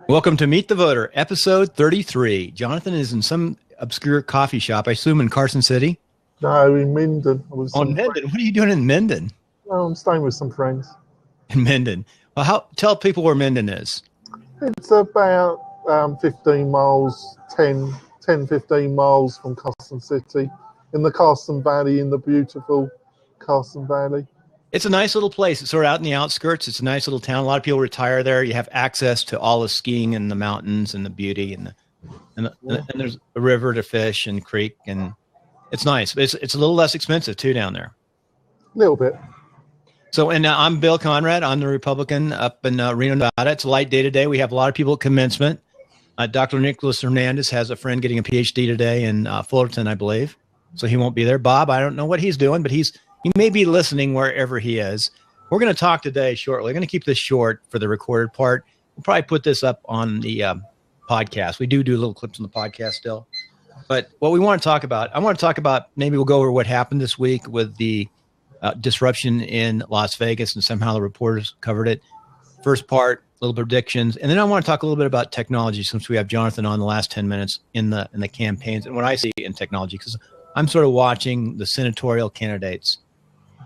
Welcome to Meet the Voter, episode 33. Jonathan is in some obscure coffee shop, I assume in Carson City. No, in Minden. Minden. What are you doing in Minden? Well, I'm staying with some friends. In Minden. Well, tell people where Minden is. It's about 15 miles, 15 miles from Carson City, in the Carson Valley, in the beautiful Carson Valley. It's a nice little place. It's sort of out in the outskirts. It's a nice little town. A lot of people retire there. You have access to all the skiing and the mountains and the beauty and there's a river to fish and creek, and it's nice. It's a little less expensive too down there. A little bit. So, and I'm Bill Conrad. I'm the Republican up in Reno, Nevada. It's a light day today. We have a lot of people at commencement. Dr. Nicholas Hernandez has a friend getting a PhD today in Fullerton, I believe. So he won't be there. Bob, I don't know what he's doing, but he may be listening wherever he is. We're going to talk today shortly. We're going to keep this short for the recorded part. We'll probably put this up on the podcast. We do little clips on the podcast still. But what we want to talk about, I want to talk about, maybe we'll go over what happened this week with the disruption in Las Vegas, and somehow the reporters covered it. First part, little predictions. And then I want to talk a little bit about technology, since we have Jonathan on the last 10 minutes in the campaigns and what I see in technology, because I'm sort of watching the senatorial candidates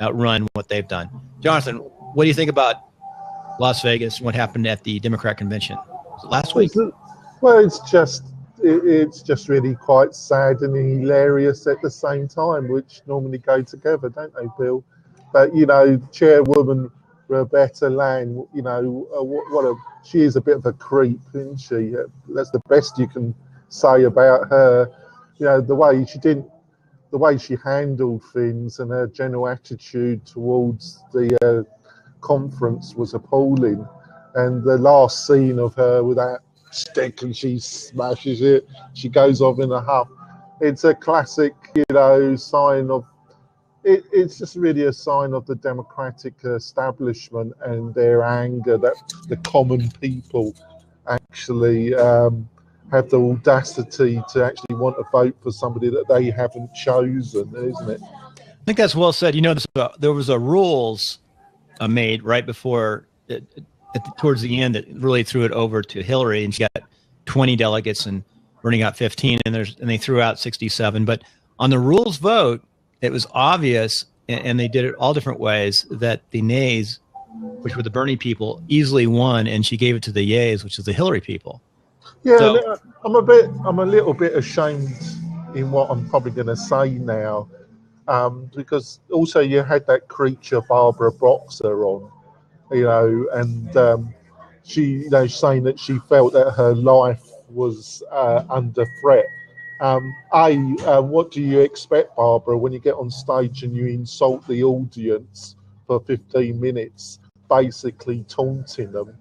outrun what they've done. Jonathan, what do you think about Las Vegas and what happened at the Democrat convention? Was it last week? Well, it's just really quite sad and hilarious at the same time, which normally go together, don't they, Bill? But, Chairwoman Roberta Land, she is a bit of a creep, isn't she? That's the best you can say about her. The way she handled things and her general attitude towards the conference was appalling. And the last scene of her with that stick and she smashes it, she goes off in a huff. It's a classic, sign of, it's just really a sign of the Democratic establishment and their anger that the common people actually have the audacity to actually want to vote for somebody that they haven't chosen, isn't it? I think that's well said. There was a rules made right before, towards the end, that really threw it over to Hillary, and she got 20 delegates and Bernie got 15, and they threw out 67. But on the rules vote, it was obvious, and they did it all different ways, that the nays, which were the Bernie people, easily won, and she gave it to the yays, which is the Hillary people. Yeah, so, I'm a little bit ashamed in what I'm probably going to say now, because also you had that creature Barbara Boxer on, and she, saying that she felt that her life was under threat. What do you expect, Barbara, when you get on stage and you insult the audience for 15 minutes, basically taunting them?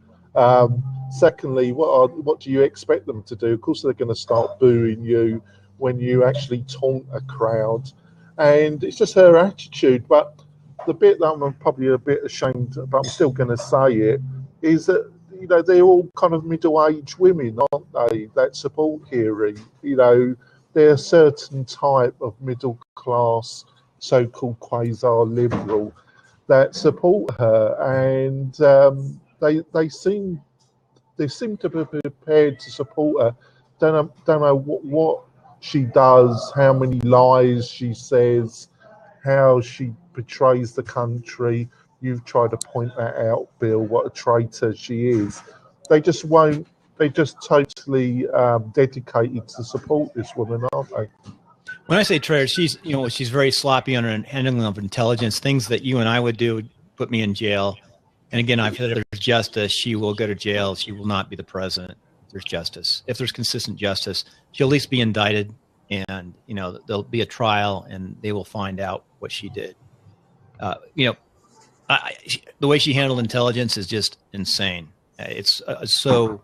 Secondly, what do you expect them to do? Of course, they're going to start booing you when you actually taunt a crowd. And it's just her attitude. But the bit that I'm probably a bit ashamed, but I'm still going to say it, is that, they're all kind of middle-aged women, aren't they, that support Hillary. They're a certain type of middle-class, so-called quasi-liberal that support her. And they seem to be prepared to support her. Don't know what she does, how many lies she says, how she betrays the country. You've tried to point that out, Bill, what a traitor she is. They just won't. They just totally dedicated to support this woman, aren't they? When I say traitor, she's very sloppy on her handling of intelligence. Things that you and I would do would put me in jail. And again, I've said if there's justice, she will go to jail. She will not be the president. If there's justice. If there's consistent justice, she'll at least be indicted, and there'll be a trial, and they will find out what she did. The way she handled intelligence is just insane. It's so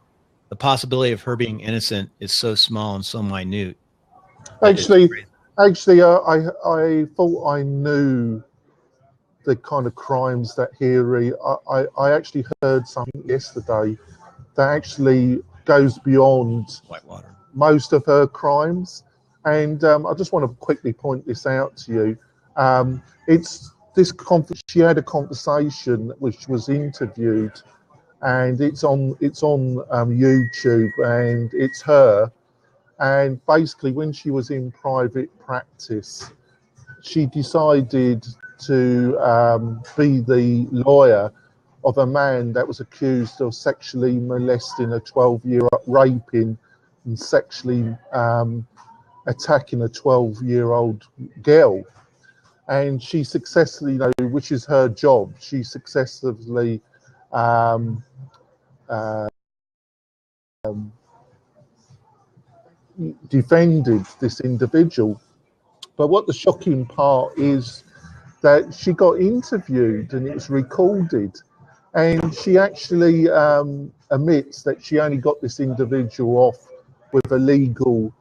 the possibility of her being innocent is so small and so minute. Actually, I thought I knew the kind of crimes that Hillary. I actually heard something yesterday that actually goes beyond Whitewater. Most of her crimes, and I just want to quickly point this out to you. She had a conversation which was interviewed and it's on YouTube, and it's her. And basically, when she was in private practice, she decided to be the lawyer of a man that was accused of sexually molesting a 12-year-old, raping and sexually attacking a 12-year-old girl. And she successfully, which is her job, she successfully defended this individual. But what the shocking part is that she got interviewed and it was recorded, and she actually admits that she only got this individual off with a legal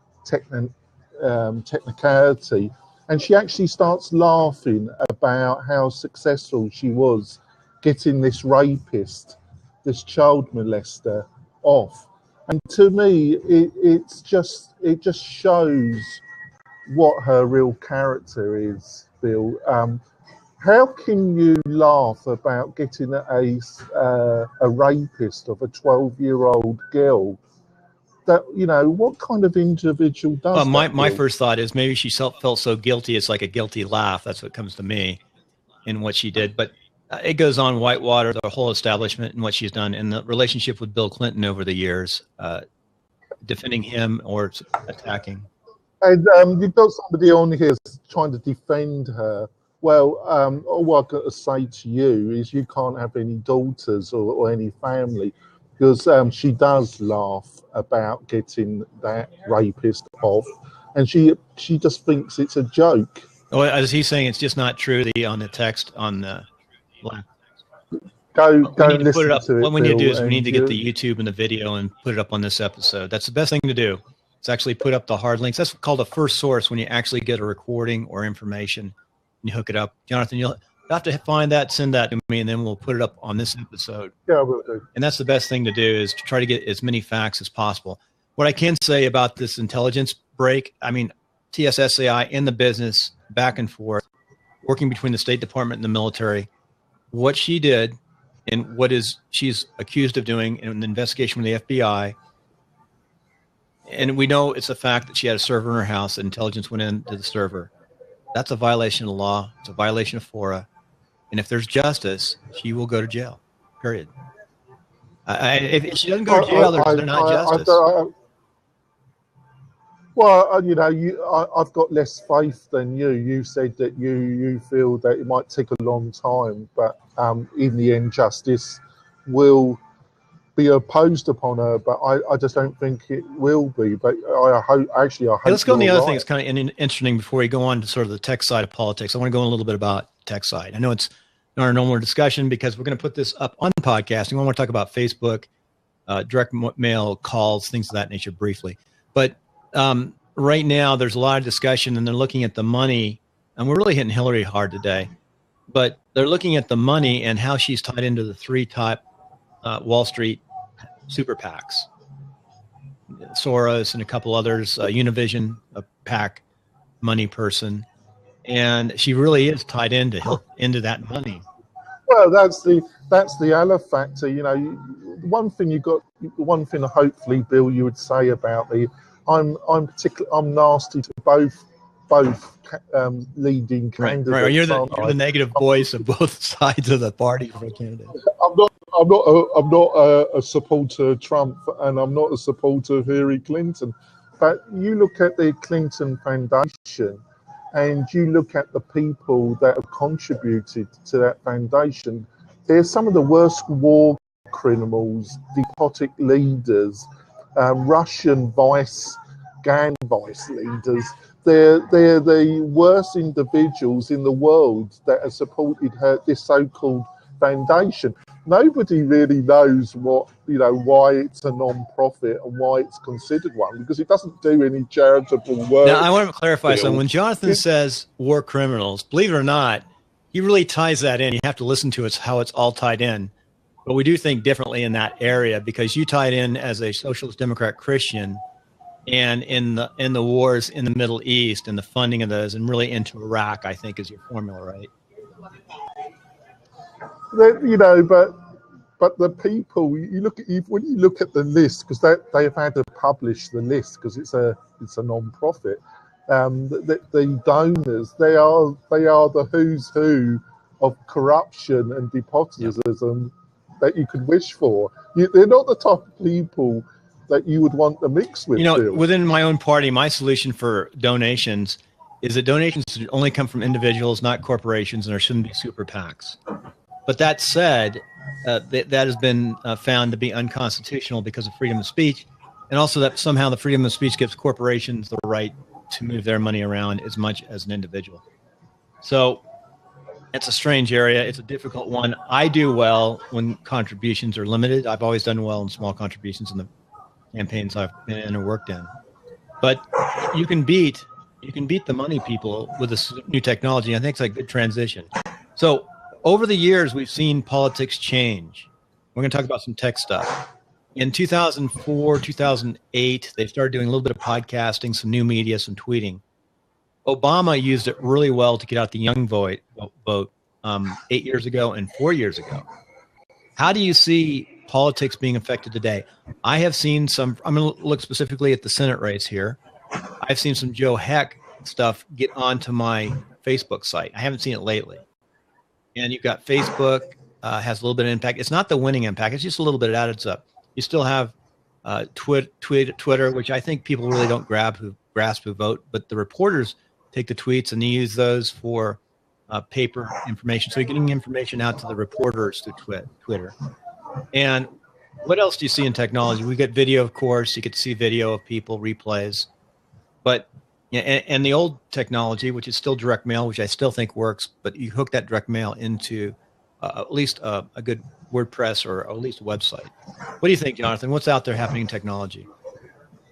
technicality, and she actually starts laughing about how successful she was getting this rapist, this child molester, off. And to me, it just shows what her real character is, Bill. How can you laugh about getting a rapist of a 12-year-old girl? That, what kind of individual does that? My first thought is maybe she felt so guilty. It's like a guilty laugh. That's what comes to me in what she did. But it goes on whitewater, the whole establishment and what she's done, and the relationship with Bill Clinton over the years, defending him or attacking. And you've got somebody on here trying to defend her. Well, all I've got to say to you is you can't have any daughters or any family, because she does laugh about getting that rapist off, and she just thinks it's a joke. Oh, as he's saying, it's just not true. On the text on the go and listen put it up. to it. What we need to do is we need to get the the YouTube and the video and put it up on this episode. That's the best thing to do. It's actually put up the hard links. That's called a first source, when you actually get a recording or information and you hook it up. Jonathan, you'll have to find that, send that to me, and then we'll put it up on this episode. Yeah, I will do. And that's the best thing to do, is to try to get as many facts as possible. What I can say about this intelligence break, I mean, TSSAI in the business, back and forth, working between the State Department and the military, what she did and she's accused of doing in the investigation with the FBI. And we know it's a fact that she had a server in her house. That intelligence went into the server. That's a violation of the law. It's a violation of FORA. And if there's justice, she will go to jail, period. If she doesn't go to jail, there's not justice. Well, I've got less faith than you. You said that you feel that it might take a long time, but in the end, justice will be opposed upon her. But I just don't think it will be. But I hope. Hey, let's go on the other thing that's kind of interesting before we go on to sort of the tech side of politics. I want to go on a little bit about tech side. I know it's not our normal discussion because we're going to put this up on the podcast. We want to talk about Facebook, direct mail calls, things of that nature briefly. But right now there's a lot of discussion, and they're looking at the money, and we're really hitting Hillary hard today, but they're looking at the money and how she's tied into the three top Wall Street super PACs, Soros and a couple others, Univision, a PAC money person, and she really is tied into that money. Well, that's the other factor. One thing hopefully, Bill, you would say about me. I'm nasty to both leading candidates. Right. You're the negative voice of both sides of the party for a candidate. I'm not a supporter of Trump, and I'm not a supporter of Hillary Clinton. But you look at the Clinton Foundation, and you look at the people that have contributed to that foundation. They're some of the worst war criminals, despotic leaders, Russian gang vice leaders. They're the worst individuals in the world that have supported this so-called foundation. Nobody really knows why it's a non-profit and why it's considered one, because it doesn't do any charitable work. Now, I want to clarify something. When Jonathan says war criminals, believe it or not, he really ties that in. You have to listen to how it's all tied in. But we do think differently in that area, because you tied in as a socialist Democrat Christian, and in the wars in the Middle East and the funding of those, and really into Iraq, I think is your formula, right? But But the people you look at, when you look at the list, because they've had to publish the list because it's a non-profit. The donors, they are the who's who of corruption and nepotism that you could wish for. They're not the type of people that you would want to mix with. Bill. Within my own party, my solution for donations is that donations should only come from individuals, not corporations, and there shouldn't be super PACs. But that said, that has been found to be unconstitutional because of freedom of speech, and also that somehow the freedom of speech gives corporations the right to move their money around as much as an individual. So it's a strange area. It's a difficult one. I do well when contributions are limited. I've always done well in small contributions in the campaigns I've been in or worked in. But you can beat the money people with this new technology. I think it's like a good transition. So over the years, we've seen politics change. We're going to talk about some tech stuff. In 2004, 2008, they started doing a little bit of podcasting, some new media, some tweeting. Obama used it really well to get out the young vote 8 years ago and 4 years ago. How do you see politics being affected today? I have seen some, I'm going to look specifically at the Senate race here. I've seen some Joe Heck stuff get onto my Facebook site. I haven't seen it lately. And you've got Facebook has a little bit of impact. It's not the winning impact. It's just a little bit. It adds up. You still have Twitter, which I think people really don't grasp who vote, but the reporters take the tweets and they use those for paper information. So you're getting information out to the reporters through Twitter. And what else do you see in technology? We get video, of course. You get to see video of people, replays. But and the old technology, which is still direct mail, which I still think works, but you hook that direct mail into at least a good WordPress or at least a website. What do you think, Jonathan? What's out there happening in technology?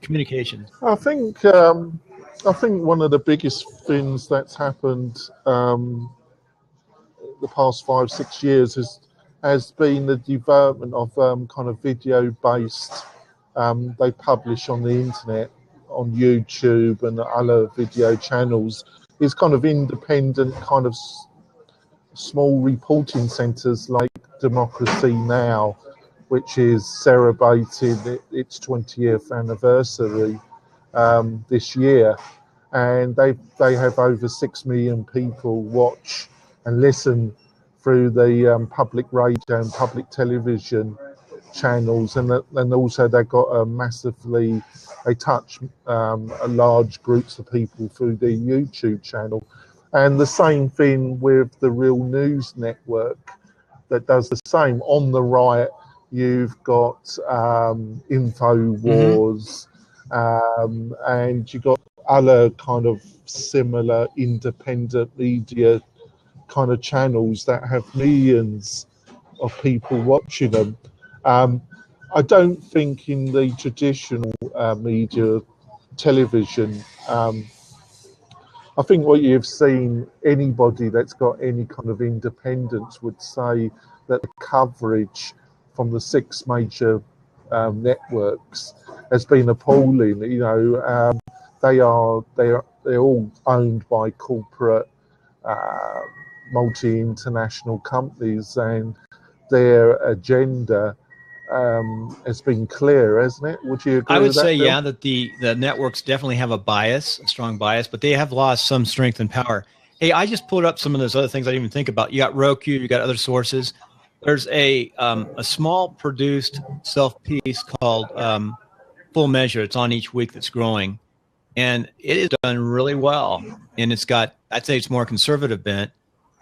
Communications. I think one of the biggest things that's happened the past 5-6 years has been the development of kind of video-based. They publish on the internet, on YouTube and other video channels. Is kind of independent, kind of small reporting centres like Democracy Now!, which is celebrating its 20th anniversary this year, and they have over 6 million people watch and listen through the public radio and public television channels, and also they've got they touch large groups of people through the YouTube channel. And the same thing with the Real News Network that does the same. On the right, you've got InfoWars, and you've got other kind of similar independent media kind of channels that have millions of people watching them. I don't think in the traditional media, television, I think what you've seen, anybody that's got any kind of independence would say that the coverage from the 6 major networks has been appalling. You know, they're all owned by corporate, multi-international companies, and their agenda has been clear, hasn't it? Would you agree? I would with that, say, Bill? yeah, that the networks definitely have a bias, a strong bias, but they have lost some strength and power. Hey, I just pulled up some of those other things I didn't even think about. You got Roku, you got other sources. There's a small produced self-piece called Full Measure. It's on each week that's growing, and it is done really well. And it's got, I'd say it's more conservative bent,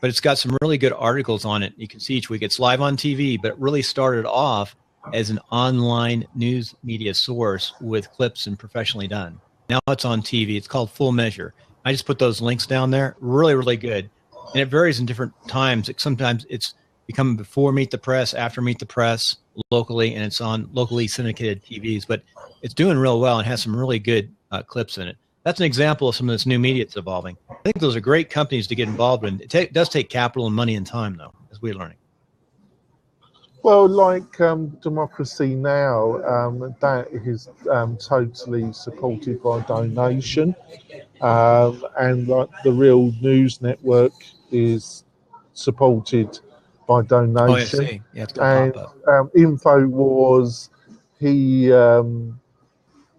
but it's got some really good articles on it. You can see each week. It's live on TV, but it really started off as an online news media source with clips and professionally done. Now it's on TV. It's called Full Measure. I just put those links down there. Really, really good. And it varies in different times. Sometimes it's becoming before Meet the Press, after Meet the Press locally, and it's on locally syndicated TVs. But it's doing real well and has some really good clips in it. That's an example of some of this new media that's evolving. I think those are great companies to get involved in. It does take capital and money and time, though, as we're learning. Well, like Democracy Now!, that is totally supported by donation, and like the Real News Network is supported by Oh, I donation. see. Yeah, it's going And to pop up. InfoWars, he,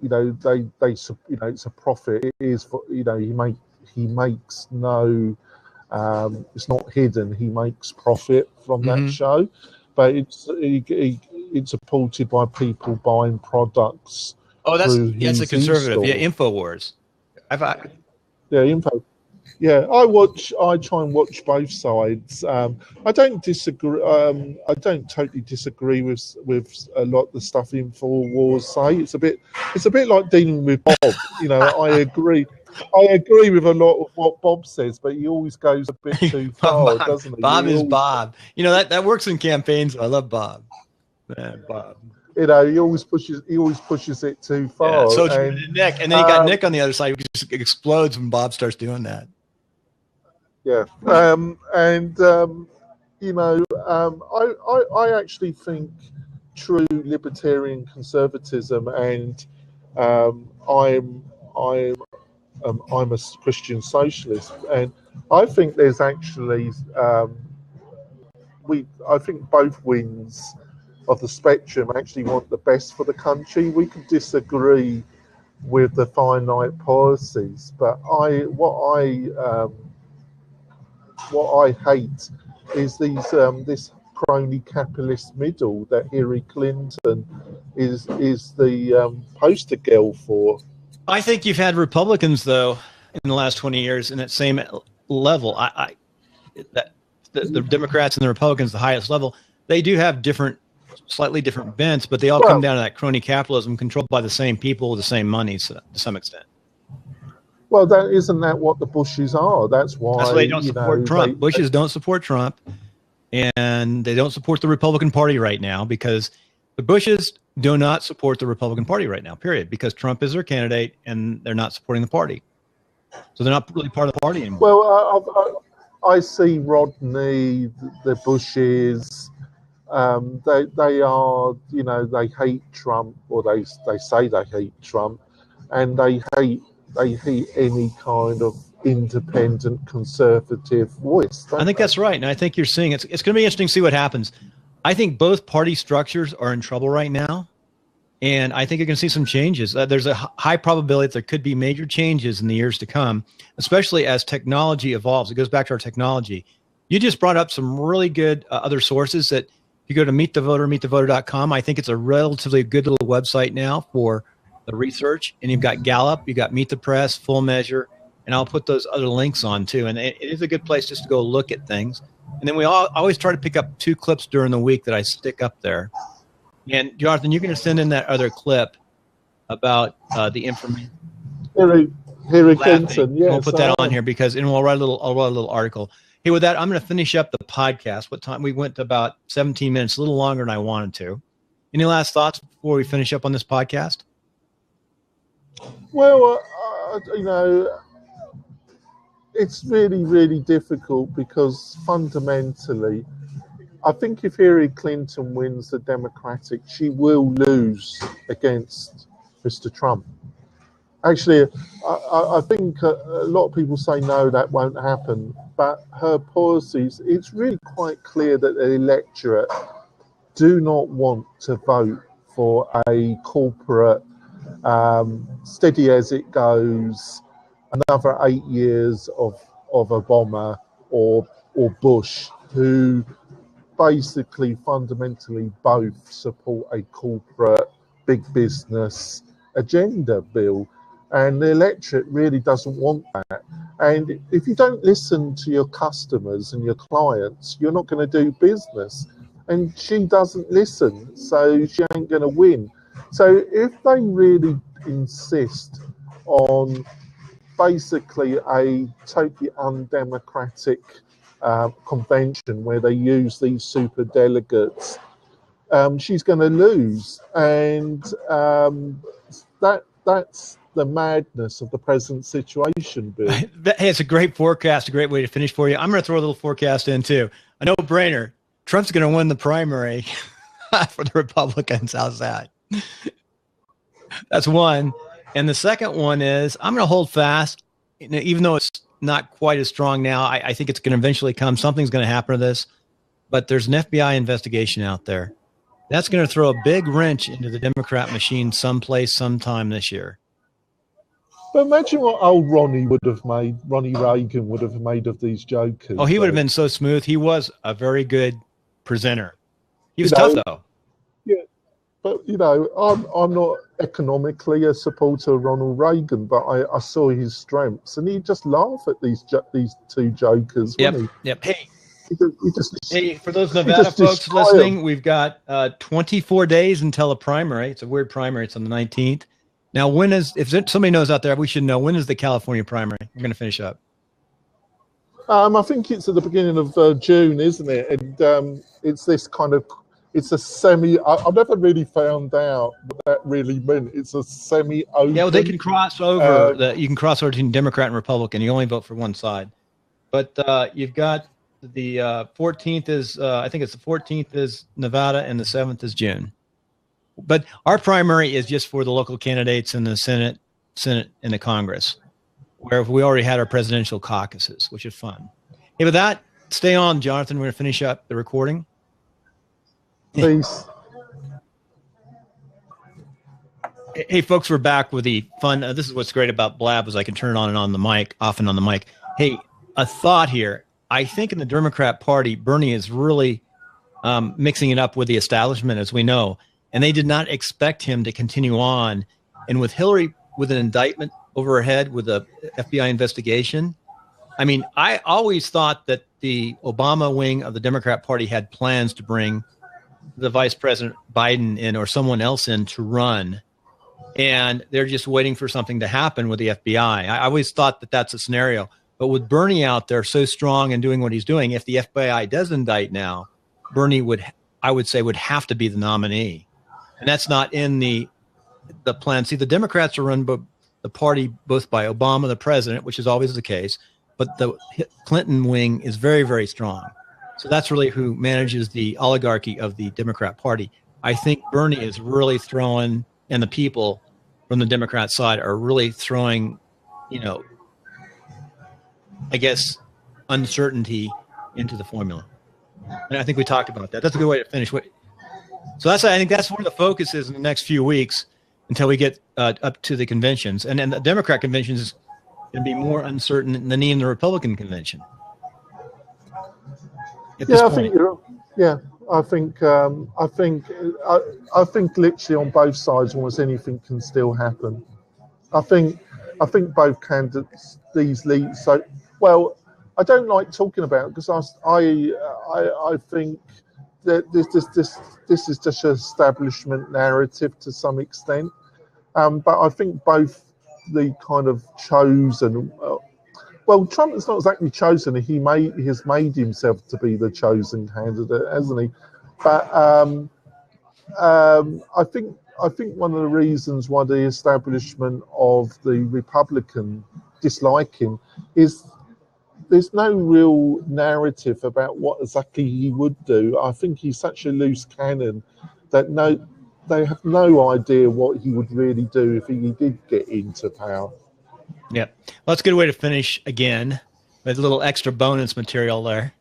it's a profit. It is for, he makes no, it's not hidden. He makes profit from that show, but it's supported by people buying products Oh, that's through a his conservative. Yeah, e-store. InfoWars. Yeah, info. Yeah, I try and watch both sides. I don't disagree. I don't totally disagree with a lot of the stuff InfoWars say. It's a bit like dealing with Bob. I agree. I agree with a lot of what Bob says, but he always goes a bit too far, doesn't he? Bob is Bob. That works in campaigns. I love Bob. Man, Bob. He always pushes it too far. Yeah, so Nick, and then you got Nick on the other side who just explodes when Bob starts doing that. Yeah, I actually think true libertarian conservatism, and I'm a Christian socialist, and I think there's actually I think both wings of the spectrum actually want the best for the country. We could disagree with the finite policies, but what I hate is this crony capitalist middle that Hillary Clinton is the poster girl for. I think you've had Republicans though in the last 20 years in that same level. The Democrats and the Republicans, the highest level, they do have slightly different bents, but they all come down to that crony capitalism controlled by the same people with the same money to some extent. Well, isn't that what the Bushes are? That's why they don't support Trump. Bushes don't support Trump, and they don't support the Republican Party right now because the Bushes do not support the Republican Party right now, period, because Trump is their candidate and they're not supporting the party. So they're not really part of the party anymore. Well, I see Rodney, the Bushes, they are, they hate Trump, or they say they hate Trump, and they hate any kind of independent conservative voice. I think that's right. And I think you're seeing it's going to be interesting to see what happens. I think both party structures are in trouble right now. And I think you're going to see some changes. There's a high probability that there could be major changes in the years to come, especially as technology evolves. It goes back to our technology. You just brought up some really good other sources that if you go to meetthevoter.com, I think it's a relatively good little website now for the research. And you've got Gallup, you've got Meet the Press, Full Measure, and I'll put those other links on too. And it is a good place just to go look at things. And then we always try to pick up 2 clips during the week that I stick up there. And Jonathan, you're going to send in that other clip about the information. Hillary Clinton, yeah. We'll put that on here and I'll write a little article. Hey, with that, I'm going to finish up the podcast. What time? We went to about 17 minutes, a little longer than I wanted to. Any last thoughts before we finish up on this podcast? Well, it's really, really difficult because fundamentally, I think if Hillary Clinton wins the Democratic, she will lose against Mr. Trump. Actually, I think a lot of people say no, that won't happen. But her policies, it's really quite clear that the electorate do not want to vote for a corporate, steady as it goes, another 8 years of Obama or Bush, who basically fundamentally both support a corporate big business agenda bill, and the electorate really doesn't want that. And if you don't listen to your customers and your clients, you're not going to do business. And she doesn't listen, so she ain't going to win. So if they really insist on basically a totally undemocratic convention where they use these super delegates, she's going to lose, and that's the madness of the present situation, Bill. Hey, it's a great forecast, a great way to finish for you. I'm going to throw a little forecast in too. A no-brainer. Trump's going to win the primary for the Republicans. How's that? That's one. And the second one is I'm going to hold fast, even though it's not quite as strong now. I think it's going to eventually come. Something's going to happen to this. but there's an FBI investigation out there. That's going to throw a big wrench into the Democrat machine someplace, sometime this year. But imagine what old Ronnie Reagan would have made of these jokers. Oh, he would have been so smooth. He was a very good presenter. He was tough, though. Yeah, but I'm not economically a supporter of Ronald Reagan, but I saw his strengths, and he'd just laugh at these two jokers. Yep. Hey, He for those Nevada folks listening, we've got 24 days until a primary. It's a weird primary. It's on the 19th. Now, if somebody knows out there, we should know, when is the California primary? We're going to finish up. I think it's at the beginning of June, isn't it? And it's this kind of, it's a semi. I never really found out what that really meant. It's a semi-open. Yeah, well, they can cross over. You can cross over between Democrat and Republican. You only vote for one side. But you've got the 14th is, I think it's the 14th is Nevada, and the 7th is June. But our primary is just for the local candidates in the Senate and the Congress, where we already had our presidential caucuses, which is fun. Hey, with that, stay on, Jonathan. We're going to finish up the recording. Please. Hey, folks, we're back with the fun. This is what's great about Blab, is I can turn it on and on the mic, off and on the mic. Hey, a thought here. I think in the Democrat Party, Bernie is really mixing it up with the establishment, as we know. And they did not expect him to continue on. And with Hillary with an indictment over her head with a FBI investigation, I mean, I always thought that the Obama wing of the Democrat Party had plans to bring the Vice President Biden in or someone else in to run. And they're just waiting for something to happen with the FBI. I always thought that that's a scenario. But with Bernie out there so strong and doing what he's doing, if the FBI does indict now, Bernie would have to be the nominee. And that's not in the plan. See, the Democrats are run by the party both by Obama, the president, which is always the case, but the Clinton wing is very, very strong. So that's really who manages the oligarchy of the Democrat Party. I think Bernie is really throwing, and the people from the Democrat side are really throwing, I guess, uncertainty into the formula. And I think we talked about that. That's a good way to finish. So I think that's where the focus is in the next few weeks until we get up to the conventions. And then the Democrat convention is going to be more uncertain than even the Republican convention. I think literally on both sides, almost anything can still happen. I think both candidates, these leads. So, well, I don't like talking about it because I think that this is just an establishment narrative to some extent. But I think both the kind of chosen. Trump is not exactly chosen. He has made himself to be the chosen candidate, hasn't he? But I think one of the reasons why the establishment of the Republican dislike him is there's no real narrative about what exactly he would do. I think he's such a loose cannon that they have no idea what he would really do if he did get into power. Yeah. Well, that's a good way to finish again with a little extra bonus material there.